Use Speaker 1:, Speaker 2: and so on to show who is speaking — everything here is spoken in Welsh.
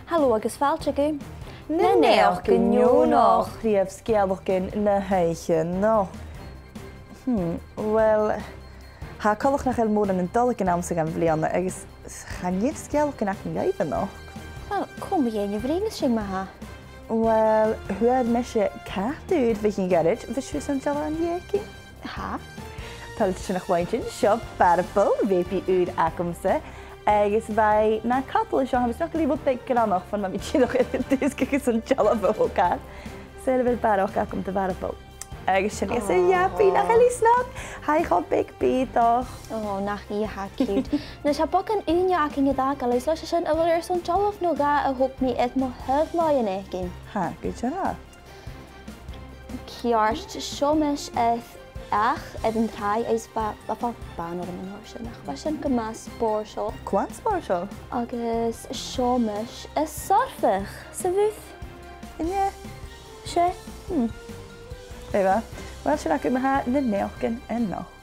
Speaker 1: Hallo agus fáilte go.
Speaker 2: Neònach Neònach riamh scialbhacin Naidheachdan. Well, ha coltach nach mór an dulchan amsa an bhliadhna agus chaníomh scialbhacin ach an gaibh.
Speaker 1: Wel, kom dhéanamh ringes sin maithe.
Speaker 2: Well, thuair me sé catúd bhí cin garid, bhí siús an deala an dhéici?
Speaker 1: Ha?
Speaker 2: Táilte sin nach bhaintin seo barapal bhépi úd acamsa. Agus bhí na capal seo hamas nach líbh beag granach fan ma bhí tíach dúscagus an deala bhócad. Sé bhfuil barach acam de barapal. Agus sin is jaapí nach elí snap, haá beag bíach.
Speaker 1: Ó, nach Naidheachd. Na se bog an úne ac in gada gal leis sin a bhfuil son tealah nó ga a thug mí it mo thuhláin écin.
Speaker 2: Ha, go ra.
Speaker 1: Ceart seomis ach an trai is ba ban an an sin nach bha sin go más spór seo.
Speaker 2: Cuán spór seo?
Speaker 1: Agus seomis is sarfach sa bhuth.
Speaker 2: Inne?
Speaker 1: Se?
Speaker 2: Éva, well sin acu maithe na Naidheachdan nach.